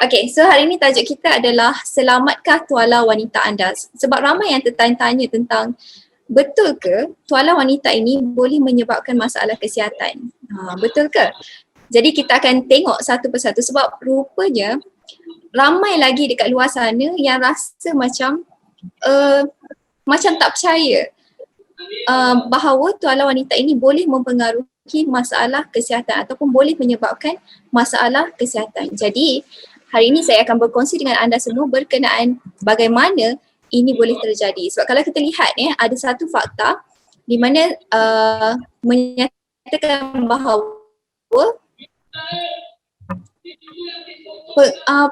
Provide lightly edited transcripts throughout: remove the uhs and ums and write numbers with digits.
Okay, so hari ni tajuk kita adalah selamatkah tuala wanita anda? Sebab ramai yang tertanya-tanya tentang betul ke tuala wanita ini boleh menyebabkan masalah kesihatan? Betul ke? Jadi kita akan tengok satu persatu sebab rupanya ramai lagi dekat luar sana yang rasa macam tak percaya bahawa tuala wanita ini boleh mempengaruhi masalah kesihatan ataupun boleh menyebabkan masalah kesihatan. Jadi hari ini saya akan berkongsi dengan anda semua berkenaan bagaimana ini boleh terjadi. Sebab kalau kita lihat ada satu fakta di mana menyatakan bahawa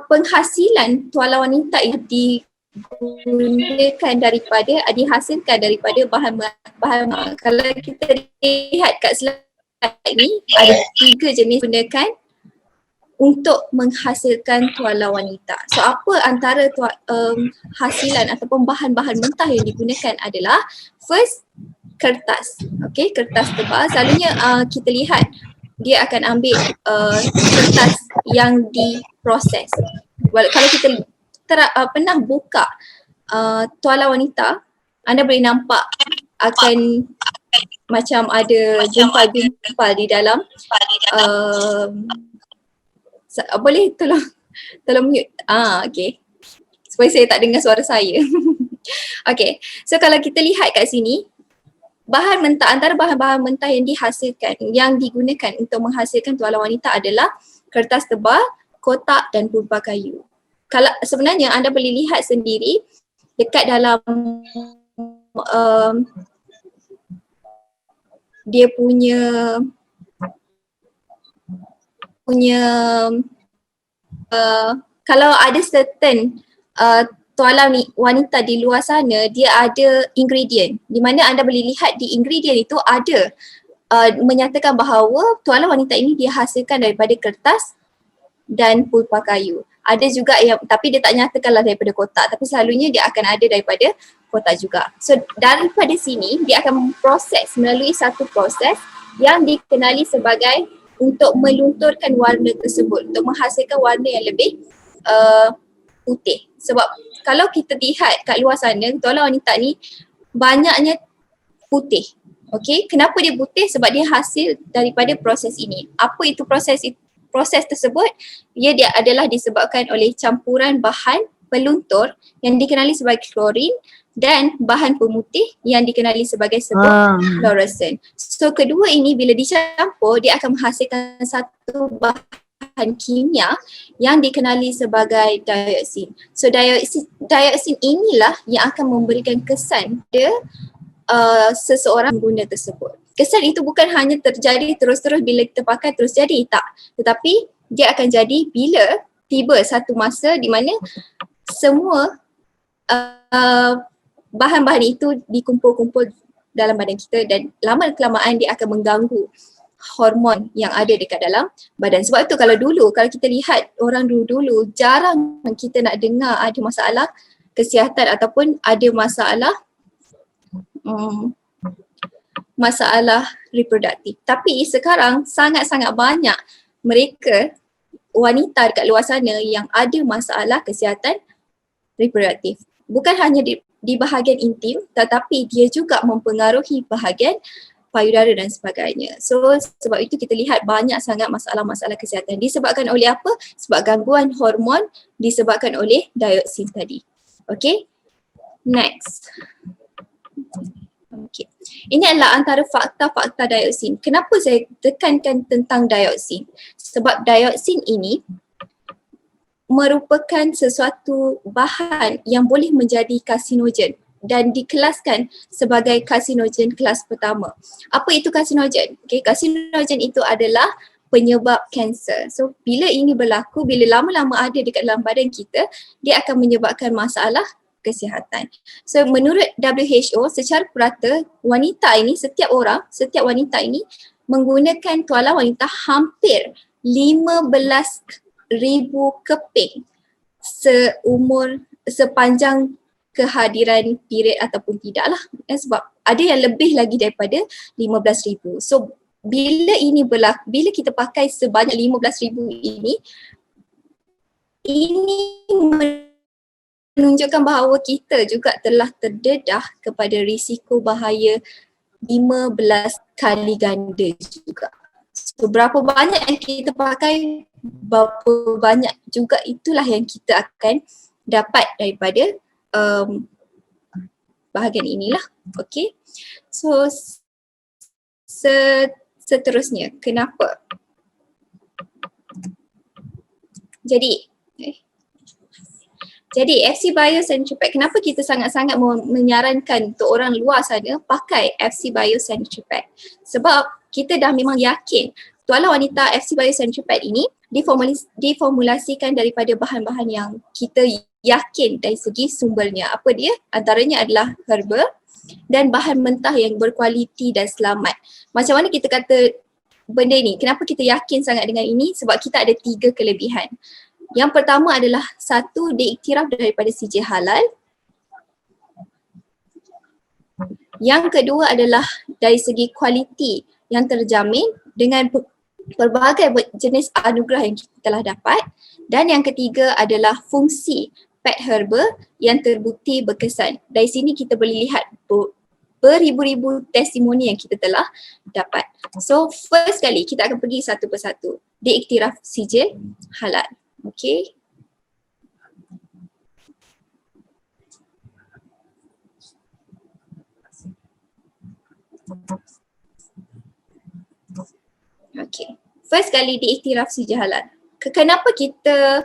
penghasilan tuala wanita ini dihasilkan daripada bahan kalau kita lihat kat slide ni ada 3 jenis gunakan untuk menghasilkan tuala wanita. So apa antara hasilan ataupun bahan-bahan mentah yang digunakan adalah first, kertas. Okay, kertas tebal. Selalunya kita lihat dia akan ambil kertas yang diproses. Kalau kita pernah buka tuala wanita, anda boleh nampak akan macam ada gumpal-gumpal di dalam. Boleh tolong mute. Okay. Supaya saya tak dengar suara saya. Okay. So kalau kita lihat kat sini, bahan mentah, antara bahan-bahan mentah yang dihasilkan, yang digunakan untuk menghasilkan tuala wanita adalah kertas tebal, kotak dan pulpa kayu. Kalau sebenarnya anda boleh lihat sendiri dekat dalam dia punya kalau ada certain tuala wanita di luar sana, dia ada ingredient di mana anda boleh lihat di ingredient itu ada menyatakan bahawa tuala wanita ini dihasilkan daripada kertas dan pulpa kayu. Ada juga yang, tapi dia tak nyatakanlah daripada kotak, tapi selalunya dia akan ada daripada kotak juga. So daripada sini dia akan proses melalui satu proses yang dikenali sebagai untuk melunturkan warna tersebut, untuk menghasilkan warna yang lebih putih. Sebab kalau kita lihat kat luar sana, tuala wanita ni banyaknya putih. Okay, kenapa dia putih? Sebab dia hasil daripada proses ini. Apa itu proses itu? Proses tersebut dia adalah disebabkan oleh campuran bahan peluntur yang dikenali sebagai klorin dan bahan pemutih yang dikenali sebagai sebut fluorescent. So kedua ini bila dicampur dia akan menghasilkan satu bahan kimia yang dikenali sebagai dioksin. So dioksin inilah yang akan memberikan kesan pada seseorang pengguna tersebut. Kesan itu bukan hanya terjadi terus-terus bila kita pakai terus jadi, tak. Tetapi dia akan jadi bila tiba satu masa di mana semua bahan-bahan itu dikumpul-kumpul dalam badan kita dan lama-kelamaan dia akan mengganggu hormon yang ada dekat dalam badan. Sebab itu kalau kita lihat orang dulu-dulu jarang kita nak dengar ada masalah kesihatan ataupun ada masalah reproduktif. Tapi sekarang sangat-sangat banyak mereka wanita dekat luar sana yang ada masalah kesihatan reproduktif. Bukan hanya di bahagian intim tetapi dia juga mempengaruhi bahagian payudara dan sebagainya. So sebab itu kita lihat banyak sangat masalah-masalah kesihatan. Disebabkan oleh apa? Sebab gangguan hormon disebabkan oleh dioksin tadi. Okay, next. Okay. Ini adalah antara fakta-fakta dioksin. Kenapa saya tekankan tentang dioksin? Sebab dioksin ini merupakan sesuatu bahan yang boleh menjadi karsinogen dan dikelaskan sebagai karsinogen kelas pertama. Apa itu karsinogen? Okay, karsinogen itu adalah penyebab kanser. So bila ini berlaku, bila lama-lama ada dekat dalam badan kita, dia akan menyebabkan masalah kesihatan. So menurut WHO secara purata setiap wanita ini menggunakan tuala wanita hampir 15,000 keping sepanjang kehadiran period ataupun tidaklah. Sebab ada yang lebih lagi daripada 15,000. So bila ini berlaku, bila kita pakai sebanyak 15,000 ini ini menunjukkan bahawa kita juga telah terdedah kepada risiko bahaya 15 kali ganda juga. So, berapa banyak yang kita pakai, berapa banyak juga itulah yang kita akan dapat daripada bahagian inilah. Okay. So seterusnya, kenapa? Jadi FC Biocentripex, kenapa kita sangat-sangat menyarankan untuk orang luar sana pakai FC Biocentripex? Sebab kita dah memang yakin tuala wanita FC Biocentripex ini diformulasikan daripada bahan-bahan yang kita yakin dari segi sumbernya. Apa dia? Antaranya adalah herba dan bahan mentah yang berkualiti dan selamat. Macam mana kita kata benda ni? Kenapa kita yakin sangat dengan ini? Sebab kita ada 3 kelebihan. Yang pertama adalah 1, diiktiraf daripada CJ halal. Yang kedua adalah dari segi kualiti yang terjamin dengan pelbagai jenis anugerah yang kita telah dapat. Dan yang ketiga adalah fungsi pet herba yang terbukti berkesan. Dari sini kita boleh lihat beribu-ribu testimoni yang kita telah dapat. So first kali kita akan pergi satu persatu. Diiktiraf CJ halal. Okay. Okay. First kali diiktiraf CJ halal. Kenapa kita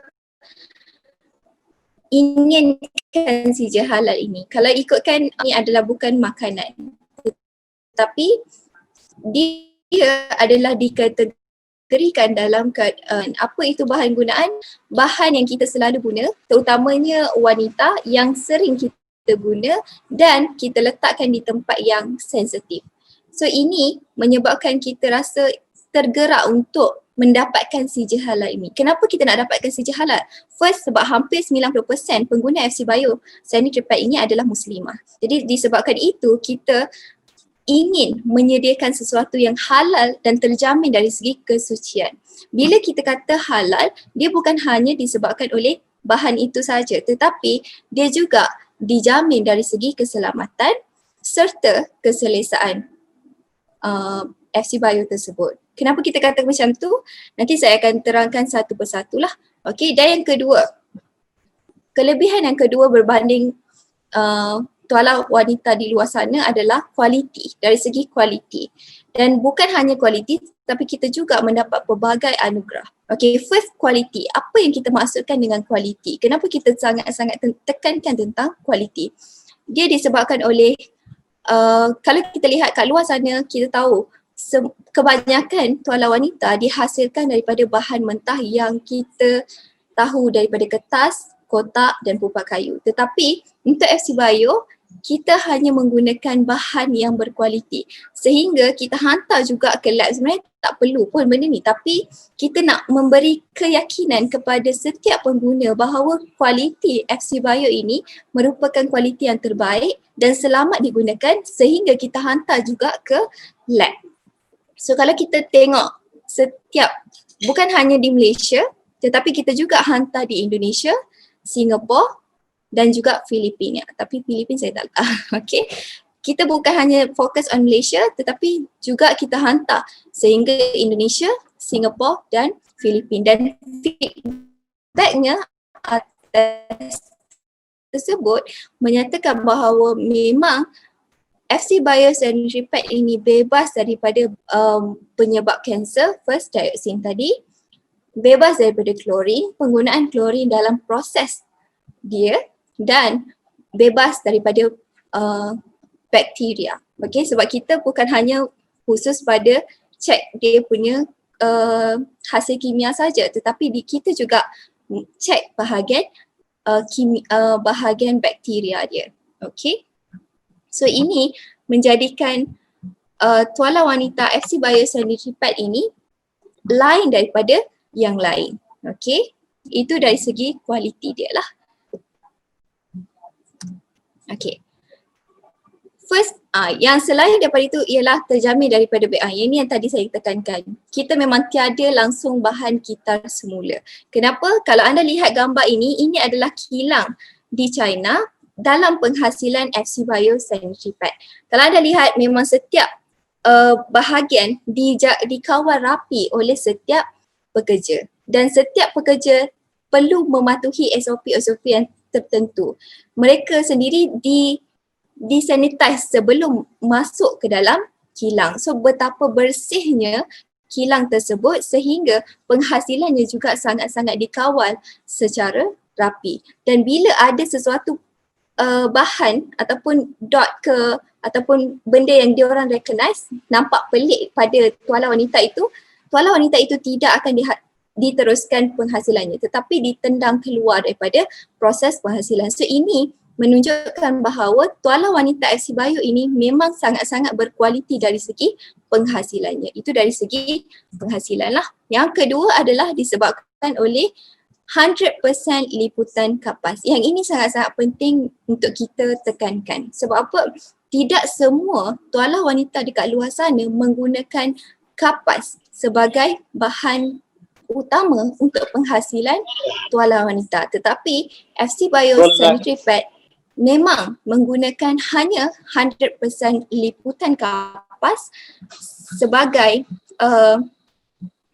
inginkan CJ halal ini? Kalau ikutkan ini adalah bukan makanan, tapi dia adalah dikategorikan dalam apa itu bahan gunaan, bahan yang kita selalu guna, terutamanya wanita yang sering kita guna dan kita letakkan di tempat yang sensitif. So ini menyebabkan kita rasa tergerak untuk mendapatkan CJ halal ini. Kenapa kita nak dapatkan CJ halal? First, sebab hampir 90% pengguna FC Biocentripex ini adalah muslimah. Jadi disebabkan itu kita ingin menyediakan sesuatu yang halal dan terjamin dari segi kesucian. Bila kita kata halal, dia bukan hanya disebabkan oleh bahan itu saja, tetapi dia juga dijamin dari segi keselamatan serta keselesaan FC Bio tersebut. Kenapa kita kata macam tu? Nanti saya akan terangkan satu persatulah. Okey, dan yang kedua, kelebihan yang kedua berbanding tuala wanita di luar sana adalah kualiti, dari segi kualiti. Dan bukan hanya kualiti, tapi kita juga mendapat pelbagai anugerah. Okay, first kualiti. Apa yang kita maksudkan dengan kualiti? Kenapa kita sangat-sangat tekankan tentang kualiti? Dia disebabkan oleh, kalau kita lihat kat luar sana, kita tahu kebanyakan tuala wanita dihasilkan daripada bahan mentah yang kita tahu daripada kertas, kotak dan pupat kayu. Tetapi untuk FC Bio, kita hanya menggunakan bahan yang berkualiti sehingga kita hantar juga ke lab. Sebenarnya tak perlu pun benda ni, tapi kita nak memberi keyakinan kepada setiap pengguna bahawa kualiti FC Bio ini merupakan kualiti yang terbaik dan selamat digunakan sehingga kita hantar juga ke lab. So kalau kita tengok setiap, bukan hanya di Malaysia tetapi kita juga hantar di Indonesia, Singapura dan juga Filipina. Tapi Filipina saya tak tahu. Okay. Kita bukan hanya fokus on Malaysia tetapi juga kita hantar sehingga Indonesia, Singapura dan Filipina. Dan feedbacknya atas tersebut menyatakan bahawa memang FC Biocentripex ini bebas daripada penyebab kanser, first dioksin tadi, bebas daripada klorin, penggunaan klorin dalam proses dia dan bebas daripada bakteria. Okay, sebab kita bukan hanya khusus pada cek dia punya hasil kimia saja, tetapi kita juga cek bahagian bahagian bakteria dia. Okay. So ini menjadikan tuala wanita FC Biocentripex ini lain daripada yang lain. Okay. Itu dari segi kualiti dia lah. Okay. First, Yang selain daripada itu ialah terjamin daripada yang ini yang tadi saya tekankan. Kita memang tiada langsung bahan gitar semula. Kenapa? Kalau anda lihat gambar ini adalah kilang di China dalam penghasilan FC Bio sanitary pad. Kalau anda lihat memang setiap bahagian dikawal rapi oleh setiap pekerja dan setiap pekerja perlu mematuhi SOP yang tertentu. Mereka sendiri disanitize sebelum masuk ke dalam kilang. So betapa bersihnya kilang tersebut sehingga penghasilannya juga sangat-sangat dikawal secara rapi. Dan bila ada sesuatu bahan ataupun dot ke ataupun benda yang diorang recognize nampak pelik pada tuala wanita itu tidak akan diteruskan penghasilannya tetapi ditendang keluar daripada proses penghasilan. So ini menunjukkan bahawa tuala wanita FC Bio ini memang sangat-sangat berkualiti dari segi penghasilannya. Itu dari segi penghasilan lah. Yang kedua adalah disebabkan oleh 100% liputan kapas. Yang ini sangat-sangat penting untuk kita tekankan. Sebab apa? Tidak semua tuala wanita dekat luar sana menggunakan kapas sebagai bahan utama untuk penghasilan tuala wanita. Tetapi FC Bio sanitary pad memang menggunakan hanya 100% liputan kapas sebagai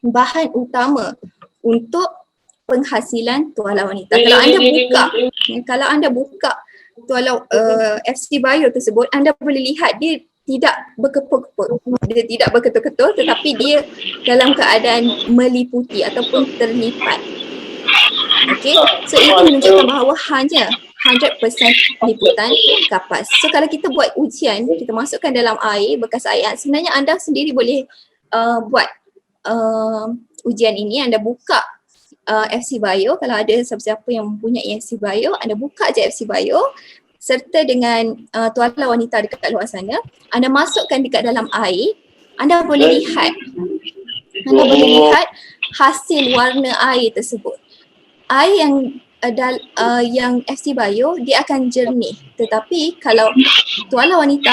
bahan utama untuk penghasilan tuala wanita. Kalau anda buka tuala FC Bio tersebut, anda boleh lihat dia tidak berkepul-kepul, dia tidak berketul-ketul tetapi dia dalam keadaan meliputi ataupun terlipat. Okay, so itu menunjukkan bahawa hanya 100% liputan kapas. So kalau kita buat ujian, kita masukkan dalam air, bekas air, sebenarnya anda sendiri boleh buat ujian ini. Anda buka FC Bio, kalau ada siapa-siapa yang mempunyai FC Bio, anda buka je FC Bio serta dengan tuala wanita dekat luar sana, anda masukkan dekat dalam air, anda boleh lihat hasil warna air tersebut. Air yang FC Bio dia akan jernih, tetapi kalau tuala wanita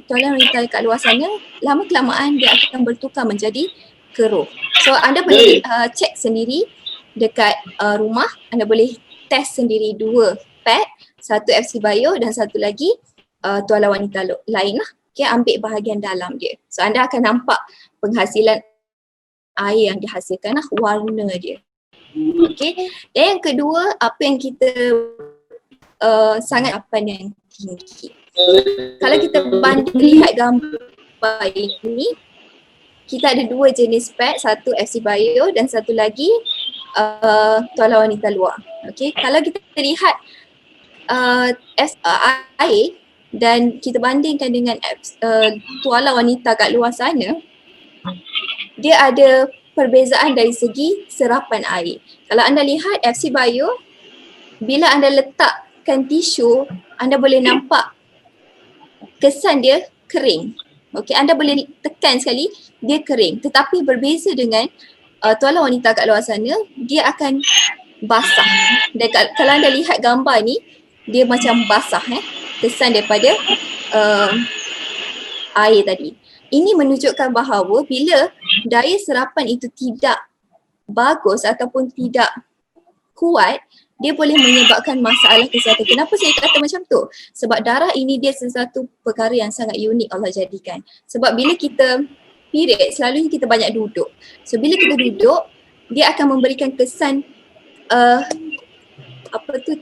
tuala wanita dekat luar sana lama kelamaan dia akan bertukar menjadi keruh. So anda boleh cek sendiri dekat rumah, anda boleh test sendiri 2 pad, satu FC Bio dan satu lagi tuala wanita lain lah. Okay, ambil bahagian dalam dia. So anda akan nampak penghasilan air yang dihasilkan lah, warna dia. Okay, dan yang kedua, apa yang kita sangat yang tinggi. Kalau kita banding lihat gambar ini, kita ada 2 jenis pad, satu FC Bio dan satu lagi tuala wanita luar. Okay, kalau kita lihat air dan kita bandingkan dengan tuala wanita kat luar sana, dia ada perbezaan dari segi serapan air. Kalau anda lihat FC Bio, bila anda letakkan tisu, anda boleh nampak kesan dia kering. Okey, anda boleh tekan sekali, dia kering. Tetapi berbeza dengan tuala wanita kat luar sana, dia akan basah. Dan kalau anda lihat gambar ni, dia macam basah kesan daripada air tadi. Ini menunjukkan bahawa bila daya serapan itu tidak bagus ataupun tidak kuat, dia boleh menyebabkan masalah kesihatan. Kenapa saya kata macam tu? Sebab darah ini dia sesuatu perkara yang sangat unik Allah jadikan. Sebab bila kita period, selalunya kita banyak duduk. So bila kita duduk, dia akan memberikan kesan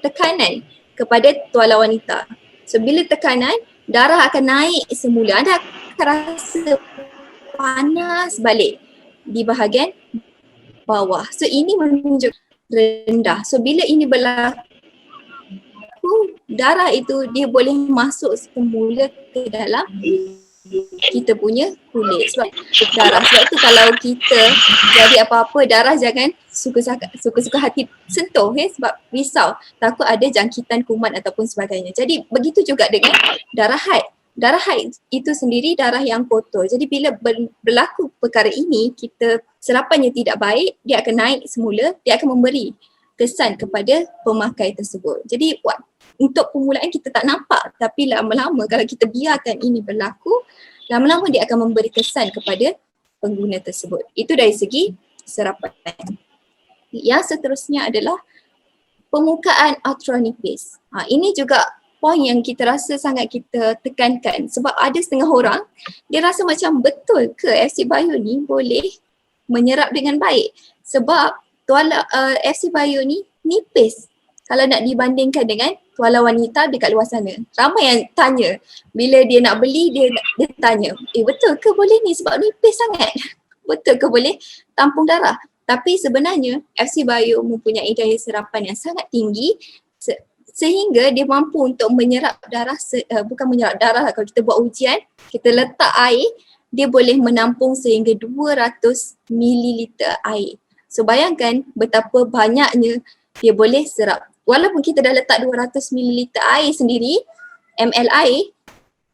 tekanan kepada tuala wanita. So bila tekanan, darah akan naik semula. Anda akan rasa panas balik di bahagian bawah. So ini menunjuk rendah. So bila ini berlaku, darah itu dia boleh masuk semula ke dalam kita punya kulit. Sebab darah, sebab tu kalau kita jadi apa-apa, darah jangan suka-suka hati sentuh sebab risau, takut ada jangkitan kuman ataupun sebagainya. Jadi begitu juga dengan darah haid. Darah haid itu sendiri darah yang kotor. Jadi bila berlaku perkara ini, kita serapannya tidak baik, dia akan naik semula, dia akan memberi kesan kepada pemakai tersebut. Jadi untuk permulaan kita tak nampak, tapi lama-lama kalau kita biarkan ini berlaku, lama-lama dia akan memberi kesan kepada pengguna tersebut. Itu dari segi serapan. Yang seterusnya adalah permukaan ultra nipis. Ini juga poin yang kita rasa sangat kita tekankan sebab ada setengah orang dia rasa macam betul ke FC Bio ni boleh menyerap dengan baik sebab FC Bio ni nipis kalau nak dibandingkan dengan tuala wanita dekat luar sana. Ramai yang tanya bila dia nak beli dia tanya, betul ke boleh ni sebab nipis sangat? Betul ke boleh tampung darah? Tapi sebenarnya FC Bio mempunyai daya serapan yang sangat tinggi sehingga dia mampu untuk menyerap darah, bukan menyerap darah lah, kalau kita buat ujian, kita letak air, dia boleh menampung sehingga 200 ml air. So bayangkan betapa banyaknya dia boleh serap. Walaupun kita dah letak 200 ml air sendiri, ml air,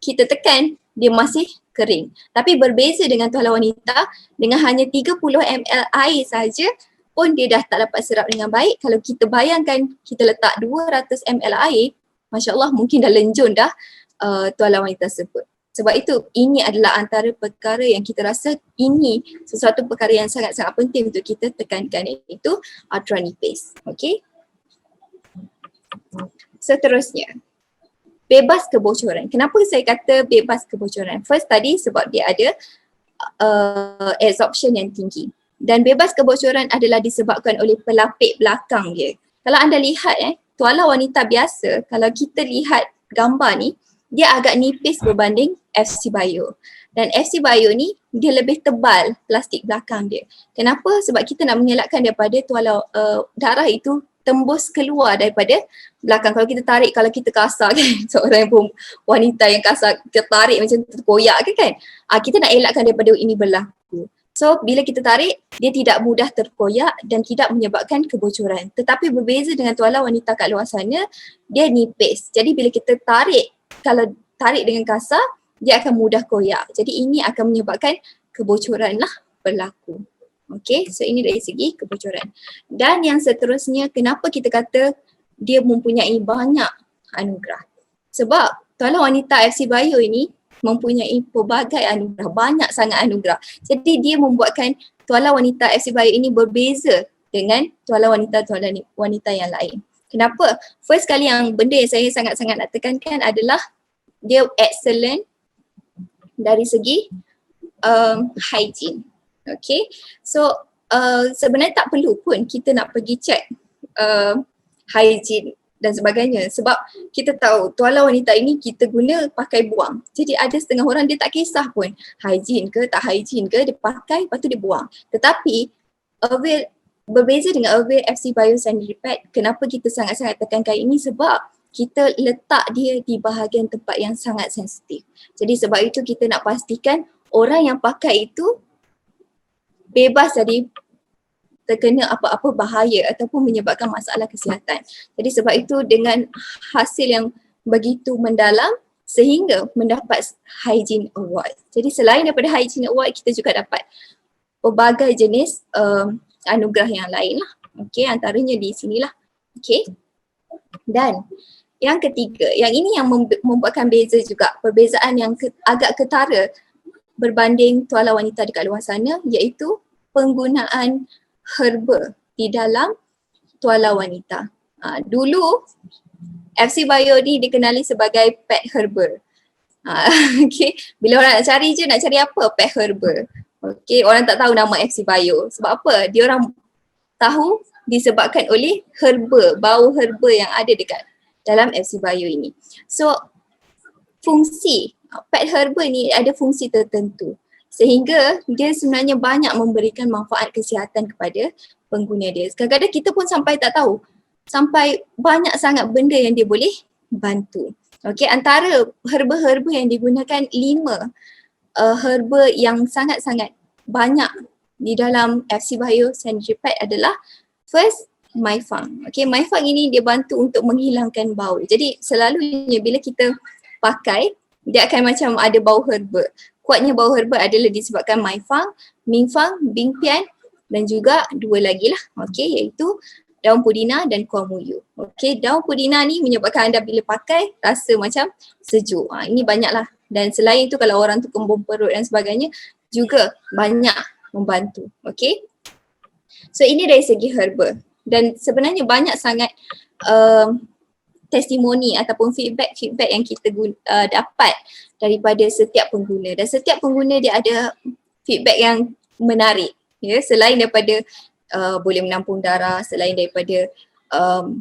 kita tekan, dia masih kering. Tapi berbeza dengan tuala wanita, dengan hanya 30 ml air saja pun dia dah tak dapat serap dengan baik. Kalau kita bayangkan kita letak 200 ml air, Masya Allah mungkin dah lenjun dah tuala wanita tersebut. Sebab itu ini adalah antara perkara yang kita rasa ini sesuatu perkara yang sangat-sangat penting untuk kita tekankan, iaitu ultra nipis. Okay. Seterusnya, bebas kebocoran. Kenapa saya kata bebas kebocoran? First tadi sebab dia ada absorption yang tinggi. Dan bebas kebocoran adalah disebabkan oleh pelapik belakang dia. Kalau anda lihat tuala wanita biasa, kalau kita lihat gambar ni, dia agak nipis berbanding FC Bio. Dan FC Bio ni dia lebih tebal plastik belakang dia. Kenapa? Sebab kita nak mengelakkan daripada tuala darah itu tembus keluar daripada belakang. Kalau kita tarik, kalau kita kasar kan, seorang wanita yang kasar, kita tarik macam terkoyak kan, kita nak elakkan daripada ini berlaku. So bila kita tarik, dia tidak mudah terkoyak dan tidak menyebabkan kebocoran. Tetapi berbeza dengan tuala wanita kat luar sana, dia nipis. Jadi bila kita tarik, kalau tarik dengan kasar, dia akan mudah koyak. Jadi ini akan menyebabkan kebocoran lah berlaku. Okay, so ini dari segi kebocoran. Dan yang seterusnya, kenapa kita kata dia mempunyai banyak anugerah? Sebab tuala wanita FC Bio ini mempunyai pelbagai anugerah, banyak sangat anugerah. Jadi dia membuatkan tuala wanita FC Bio ini berbeza dengan tuala wanita yang lain. Kenapa? First kali yang benda yang saya sangat-sangat nak tekankan adalah dia excellent dari segi hygiene. Okay, so sebenarnya tak perlu pun kita nak pergi check hygiene dan sebagainya sebab kita tahu tuala wanita ini kita guna pakai buang. Jadi ada setengah orang dia tak kisah pun hygiene ke tak hygiene ke, dia pakai lepas tu dia buang. Tetapi Avail berbeza dengan Avail FC Bio Sanitary Pad, kenapa kita sangat-sangat tekankan ini sebab kita letak dia di bahagian tempat yang sangat sensitif. Jadi sebab itu kita nak pastikan orang yang pakai itu bebas dari terkena apa-apa bahaya ataupun menyebabkan masalah kesihatan. Jadi sebab itu dengan hasil yang begitu mendalam sehingga mendapat Hygiene Award. Jadi selain daripada Hygiene Award, kita juga dapat pelbagai jenis anugerah yang lain lah. Okay, antaranya di sinilah. Okay. Dan yang ketiga, yang ini yang membuatkan beza juga, perbezaan yang agak ketara berbanding tuala wanita dekat luar sana, iaitu penggunaan herba di dalam tuala wanita. Dulu FC Bio ni dikenali sebagai pet herba. Okay. Bila orang nak cari je, nak cari apa? Pet herba. Okay, orang tak tahu nama FC Bio. Sebab apa? Dia orang tahu disebabkan oleh herba, bau herba yang ada dekat dalam FC Bio ini. So fungsi pet herba ni ada fungsi tertentu sehingga dia sebenarnya banyak memberikan manfaat kesihatan kepada pengguna dia. Kadang-kadang kita pun sampai tak tahu, sampai banyak sangat benda yang dia boleh bantu. Okey, antara herba-herba yang digunakan 5 herba yang sangat-sangat banyak di dalam FC Bio Sanitary Pad adalah first, Maifang. Okey, Maifang ini dia bantu untuk menghilangkan bau. Jadi selalunya bila kita pakai, dia akan macam ada bau herba. Kuatnya bau herba adalah disebabkan Maifang, Mingfang, Bingpian dan juga 2 lagi lah. Okey, iaitu daun pudina dan kuah muyu. Okey, daun pudina ni menyebabkan anda bila pakai rasa macam sejuk. Ini banyaklah. Dan selain itu kalau orang tu kembung perut dan sebagainya juga banyak membantu. Okey. So ini dari segi herba. Dan sebenarnya banyak sangat testimoni ataupun feedback yang kita dapat daripada setiap pengguna. Dan setiap pengguna dia ada feedback yang menarik. Ya, selain daripada boleh menampung darah, selain daripada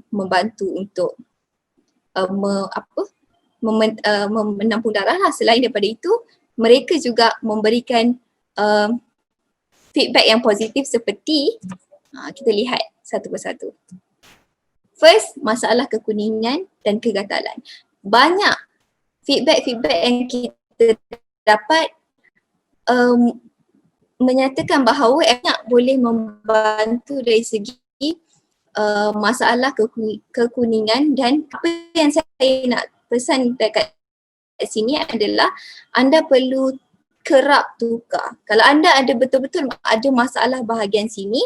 membantu untuk menampung darah lah. Selain daripada itu, mereka juga memberikan feedback yang positif seperti kita lihat satu persatu. First, masalah kekuningan dan kegatalan. Banyak feedback yang kita dapat menyatakan bahawa banyak boleh membantu dari segi masalah kekuningan, dan apa yang saya nak pesan dekat sini adalah anda perlu kerap tukar. Kalau anda ada betul-betul ada masalah bahagian sini,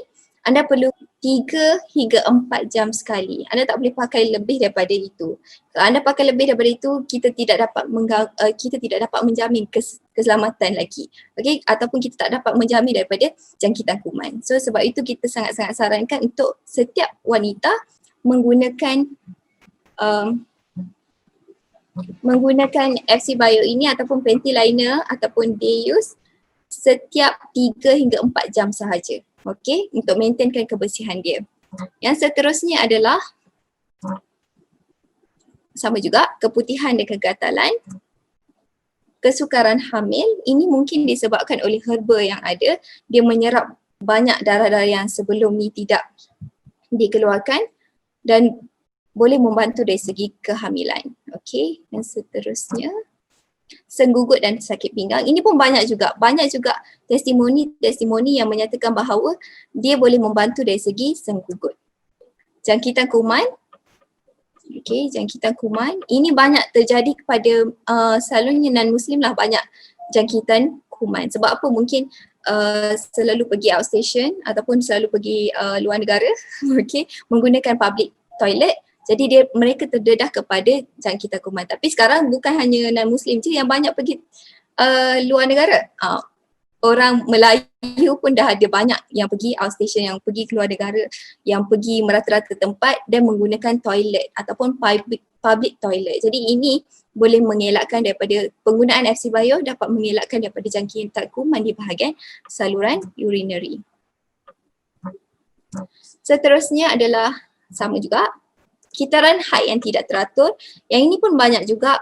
anda perlu 3 hingga 4 jam sekali. Anda tak boleh pakai lebih daripada itu. Kalau anda pakai lebih daripada itu, kita tidak dapat menjamin keselamatan lagi. Okey, ataupun kita tak dapat menjamin daripada jangkitan kuman. So sebab itu kita sangat-sangat sarankan untuk setiap wanita menggunakan FC Bio ini ataupun panty liner ataupun day use setiap 3 hingga 4 jam sahaja. Okey, untuk maintainkan kebersihan dia. Yang seterusnya adalah sama juga keputihan dan kegatalan. Kesukaran hamil, ini mungkin disebabkan oleh herba yang ada. Dia menyerap banyak darah-darah yang sebelum ni tidak dikeluarkan dan boleh membantu dari segi kehamilan. Okey, yang seterusnya senggugut dan sakit pinggang. Ini pun banyak juga testimoni yang menyatakan bahawa dia boleh membantu dari segi senggugut. Jangkitan kuman. Okey, jangkitan kuman. Ini banyak terjadi kepada selalunya non-Muslim lah, banyak jangkitan kuman. Sebab apa? Mungkin selalu pergi outstation ataupun selalu pergi luar negara, okey, menggunakan public toilet. Jadi mereka terdedah kepada jangkitan kuman. Tapi sekarang bukan hanya non-Muslim je yang banyak pergi luar negara. Orang Melayu pun dah ada banyak yang pergi outstation, yang pergi keluar negara, yang pergi merata-rata tempat dan menggunakan toilet ataupun public toilet. Jadi ini boleh mengelakkan daripada penggunaan FC Bio, dapat mengelakkan daripada jangkitan kuman di bahagian saluran urinary. Seterusnya adalah sama juga kitaran haid yang tidak teratur. Yang ini pun banyak juga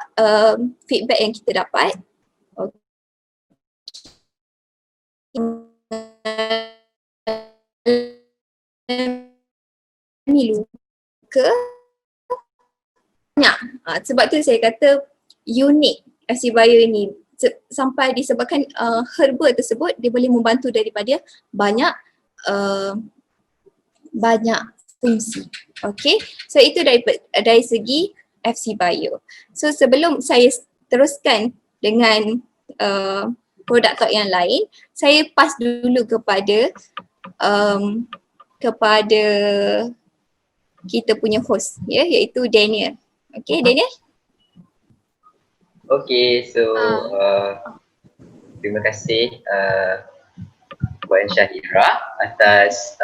feedback yang kita dapat. Ini luka banyak. Sebab tu saya kata unik FC Bio ini sampai disebabkan herba tersebut dia boleh membantu daripada banyak fungsi. Okay, so itu dari segi FC Bio. So sebelum saya teruskan dengan produk talk yang lain, saya pass dulu kepada kita punya host, ya, iaitu Daniel. Okay, Daniel? Okay, so terima kasih Puan Syahira atas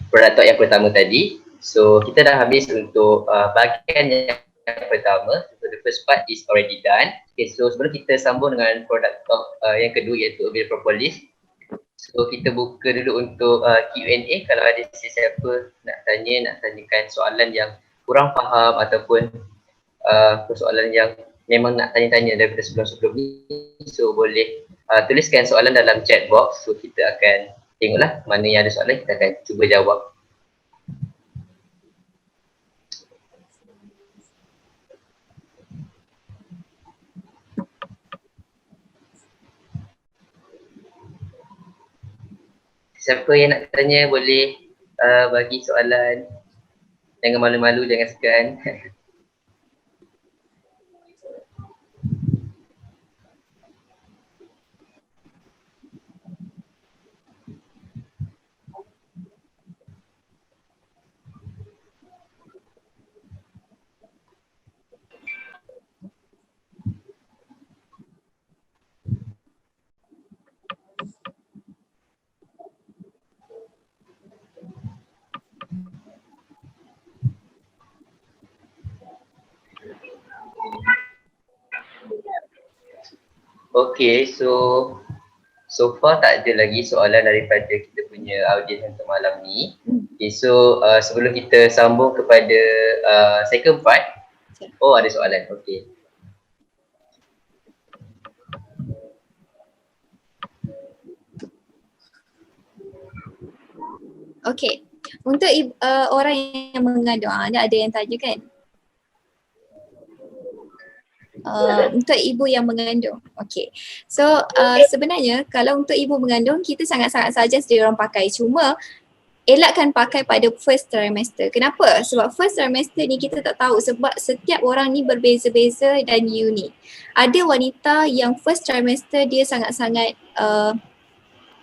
produk talk yang pertama tadi. So kita dah habis untuk bahagian yang pertama. So the first part is already done. Okay, so sebelum kita sambung dengan produk talk yang kedua iaitu Obil Propolis, so kita buka dulu untuk Q&A. Kalau ada sesiapa nak tanyakan soalan yang kurang faham ataupun persoalan yang memang nak tanya-tanya daripada sebelum-sebelum ni, so boleh tuliskan soalan dalam chat box. So kita akan tengoklah mana yang ada soalan, kita akan cuba jawab. Siapa yang nak tanya boleh bagi soalan. Jangan malu-malu, jangan segan. Okay, so far tak ada lagi soalan daripada kita punya audiens untuk malam ni. Okay, so sebelum kita sambung kepada second part. Oh, ada soalan. Okay. Okay, untuk orang yang mengandung, ada yang tanya kan? Untuk ibu yang mengandung. Okay. So sebenarnya kalau untuk ibu mengandung kita sangat-sangat suggest dia orang pakai. Cuma elakkan pakai pada first trimester. Kenapa? Sebab first trimester ni kita tak tahu sebab setiap orang ni berbeza-beza dan unik. Ada wanita yang first trimester dia sangat-sangat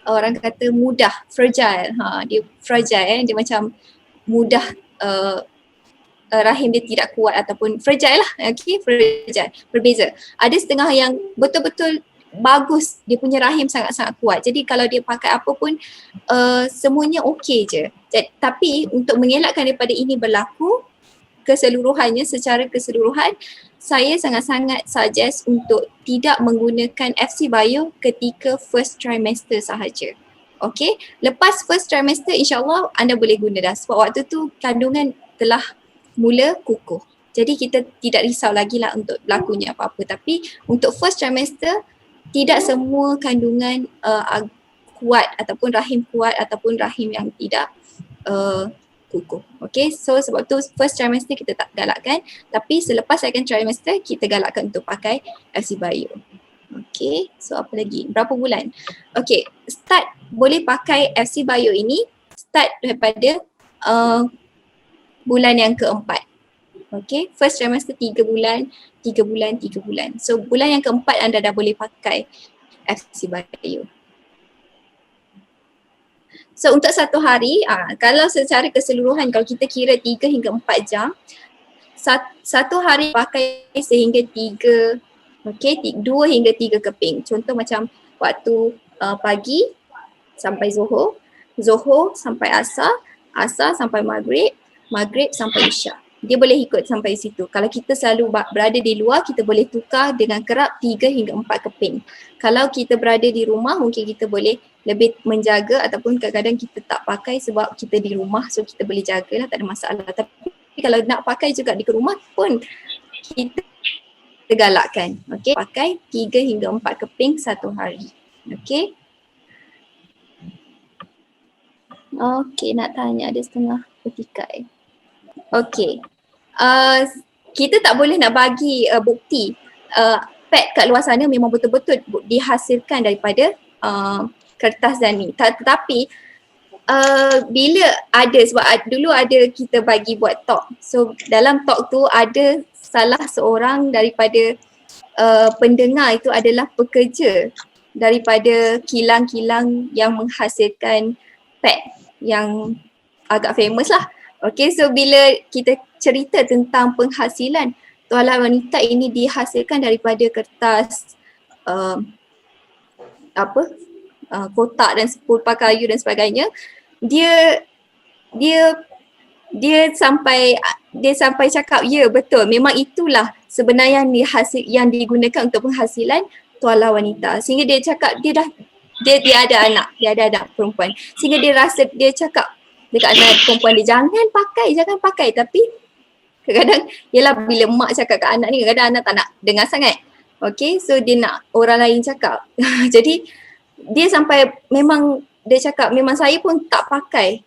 orang kata mudah, fragile. Dia fragile, dia macam mudah rahim dia tidak kuat ataupun fragile lah. Okay, fragile. Berbeza. Ada setengah yang betul-betul bagus, dia punya rahim sangat-sangat kuat. Jadi kalau dia pakai apa pun semuanya okey je. Tapi untuk mengelakkan daripada ini berlaku keseluruhannya, secara keseluruhan, saya sangat-sangat suggest untuk tidak menggunakan FC Bio ketika first trimester sahaja. Okay, lepas first trimester insyaAllah anda boleh guna dah sebab waktu tu kandungan telah mula kukuh. Jadi kita tidak risau lagi lah untuk berlakunya apa-apa. Tapi untuk first trimester, tidak semua kandungan kuat ataupun rahim kuat ataupun rahim yang tidak kukuh. Okay, so sebab tu first trimester kita tak galakkan, tapi selepas second trimester kita galakkan untuk pakai FC Bio. Okay, so apa lagi? Berapa bulan? Okay, start boleh pakai FC Bio ini start daripada bulan yang keempat. Okay, first trimester 3 bulan, 3 bulan, 3 bulan. So bulan yang keempat anda dah boleh pakai FC Bio. So untuk satu hari, kalau secara keseluruhan kalau kita kira 3 hingga 4 jam, satu hari pakai sehingga 3, okay, 2 hingga 3 keping. Contoh macam waktu pagi sampai Zohor, Zohor sampai Asar, Asar sampai Maghrib, Maghrib sampai Isyak. Dia boleh ikut sampai situ. Kalau kita selalu berada di luar, kita boleh tukar dengan kerap 3 hingga 4 keping. Kalau kita berada di rumah, mungkin kita boleh lebih menjaga ataupun kadang-kadang kita tak pakai sebab kita di rumah, so kita boleh jagalah, tak ada masalah. Tapi kalau nak pakai juga di rumah pun kita galakkan. Okay, pakai 3 hingga 4 keping satu hari. Okay. Okay, nak tanya ada setengah petikai. Okay. Kita tak boleh nak bagi bukti pad kat luar sana memang betul-betul dihasilkan daripada kertas dan ni. Tetapi bila ada, sebab dulu ada kita bagi buat talk. So dalam talk tu ada salah seorang daripada pendengar itu adalah pekerja daripada kilang-kilang yang menghasilkan pad yang agak famous lah. Okay, so bila kita cerita tentang penghasilan tuala wanita ini dihasilkan daripada kertas kotak dan pulpa kayu dan sebagainya, dia sampai cakap ya betul, memang itulah sebenarnya yang digunakan untuk penghasilan tuala wanita. Sehingga dia cakap dia ada anak perempuan, sehingga dia cakap dekat anak perempuan dia, jangan pakai. Tapi kadang-kadang ialah bila mak cakap kat anak ni, kadang-kadang anak tak nak dengar sangat. Okay, so dia nak orang lain cakap. Jadi dia sampai memang dia cakap memang saya pun tak pakai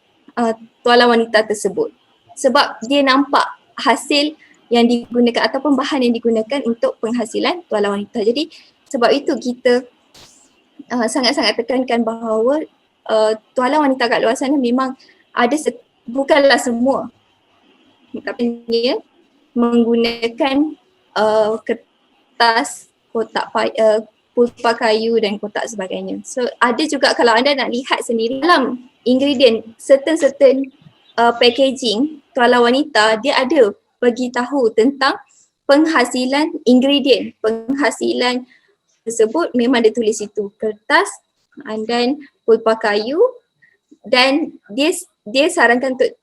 tuala wanita tersebut sebab dia nampak hasil yang digunakan ataupun bahan yang digunakan untuk penghasilan tuala wanita. Jadi sebab itu kita sangat-sangat tekankan bahawa tuala wanita kat luar sana memang ada bukanlah semua, tapi dia menggunakan kertas, kotak pulpa kayu dan kotak sebagainya. So ada juga kalau anda nak lihat sendiri dalam ingredient certain packaging tuala wanita, dia ada bagi tahu tentang penghasilan ingredient. Penghasilan tersebut memang dia tulis itu kertas dan pulpa kayu, dan dia sarankan untuk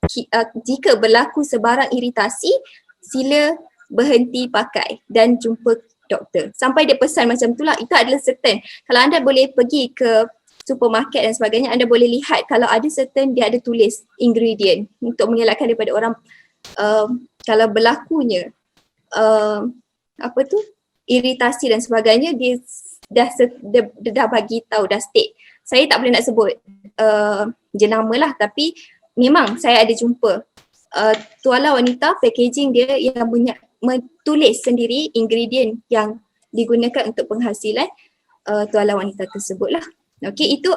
jika berlaku sebarang iritasi sila berhenti pakai dan jumpa doktor. Sampai dia pesan macam tu lah, itu adalah certain. Kalau anda boleh pergi ke supermarket dan sebagainya, anda boleh lihat kalau ada certain dia ada tulis ingredient untuk mengelakkan daripada orang kalau berlakunya apa tu iritasi dan sebagainya, dia dah bagi tahu, dah state. Saya tak boleh nak sebut jenama lah, tapi memang saya ada jumpa tuala wanita packaging dia yang tulis sendiri ingredient yang digunakan untuk penghasilan tuala wanita tersebut lah. Okay, itu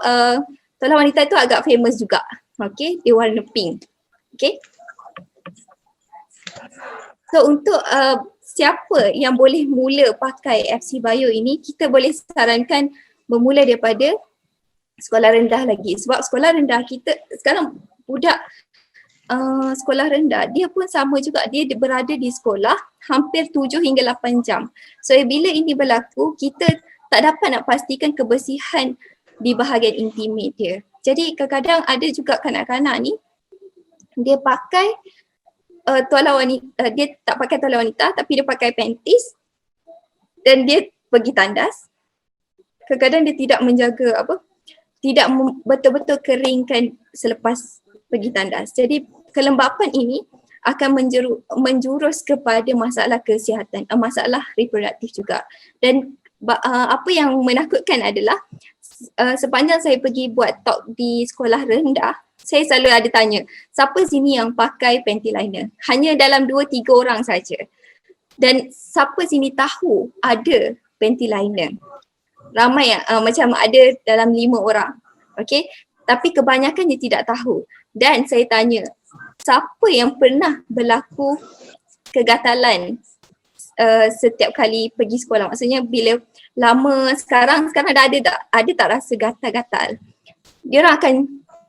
tuala wanita itu agak famous juga. Okay, dia warna pink. Okay. So untuk siapa yang boleh mula pakai FC Bio ini, kita boleh sarankan bermula daripada sekolah rendah lagi. Sebab sekolah rendah kita sekarang budak sekolah rendah, dia pun sama juga, dia berada di sekolah hampir 7 hingga 8 jam. So bila ini berlaku, kita tak dapat nak pastikan kebersihan di bahagian intimate dia. Jadi kadang-kadang ada juga kanak-kanak ni, dia pakai tuala wanita, dia tak pakai tuala wanita tapi dia pakai panties dan dia pergi tandas. Kadang-kadang dia tidak menjaga tidak betul-betul keringkan selepas pergi tandas. Jadi kelembapan ini akan menjurus kepada masalah kesihatan, masalah reproduktif juga. Dan apa yang menakutkan adalah sepanjang saya pergi buat talk di sekolah rendah, saya selalu ada tanya, siapa sini yang pakai panty liner? Hanya dalam 2-3 orang saja. Dan siapa sini tahu ada panty liner? Ramai macam ada dalam 5 orang. Okay, tapi kebanyakan dia tidak tahu. Dan saya tanya, siapa yang pernah berlaku kegatalan setiap kali pergi sekolah? Maksudnya bila lama sekarang dah ada tak rasa gatal-gatal? Dia orang akan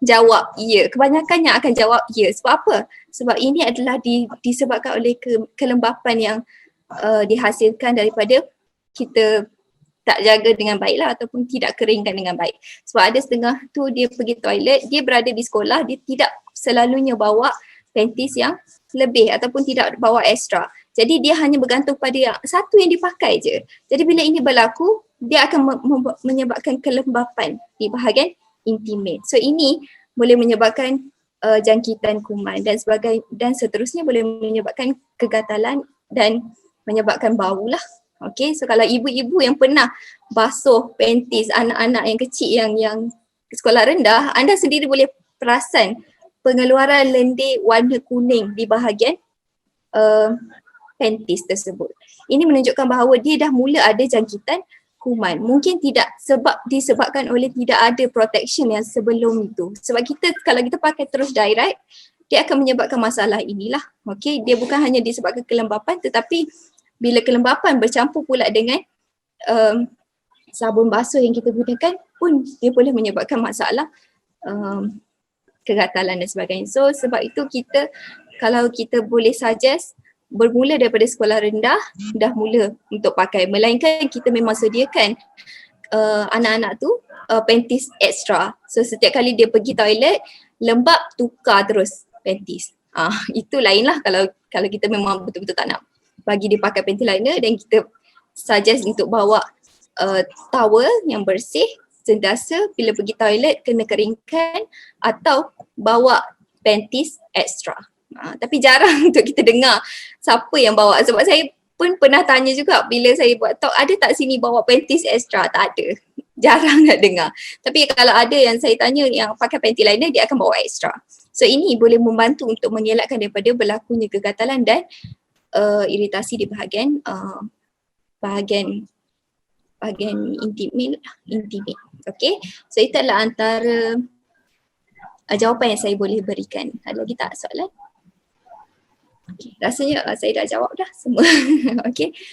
jawab ya. Kebanyakan yang akan jawab ya. Sebab apa? Sebab ini adalah disebabkan oleh kelembapan yang dihasilkan daripada kita tak jaga dengan baik lah ataupun tidak keringkan dengan baik. Sebab ada setengah tu dia pergi toilet, dia berada di sekolah, dia tidak selalunya bawa panties yang lebih ataupun tidak bawa extra. Jadi dia hanya bergantung pada yang satu yang dipakai je. Jadi bila ini berlaku, dia akan menyebabkan kelembapan di bahagian intimate. So ini boleh menyebabkan jangkitan kuman dan seterusnya, boleh menyebabkan kegatalan dan menyebabkan bau lah. Okay, so kalau ibu-ibu yang pernah basuh panties anak-anak yang kecil yang sekolah rendah, anda sendiri boleh perasan pengeluaran lendir warna kuning di bahagian panties tersebut. Ini menunjukkan bahawa dia dah mula ada jangkitan kuman. Mungkin disebabkan oleh tidak ada protection yang sebelum itu. Sebab kalau kita pakai terus direct, dia akan menyebabkan masalah inilah. Okay, dia bukan hanya disebabkan kelembapan, tetapi bila kelembapan bercampur pula dengan sabun basuh yang kita gunakan pun dia boleh menyebabkan masalah kegatalan dan sebagainya. So sebab itu kalau kita boleh suggest bermula daripada sekolah rendah dah mula untuk pakai. Melainkan kita memang sediakan anak-anak tu panties extra. So setiap kali dia pergi toilet, lembab, tukar terus panties. Itu lain lah kalau kita memang betul-betul tak nak bagi dia pakai panty liner, dan kita suggest untuk bawa towel yang bersih sentiasa bila pergi toilet kena keringkan, atau bawa panties extra. Tapi jarang untuk kita dengar siapa yang bawa. Sebab saya pun pernah tanya juga bila saya buat talk, ada tak sini bawa panties extra? Tak ada. Jarang nak dengar. Tapi kalau ada yang saya tanya yang pakai panty liner, dia akan bawa extra. So ini boleh membantu untuk mengelakkan daripada berlakunya kegatalan dan iritasi di bahagian intimate. Okay, so itu adalah antara jawapan yang saya boleh berikan. Ada lagi tak soalan? Okay, rasanya saya dah jawab dah semua. Okay.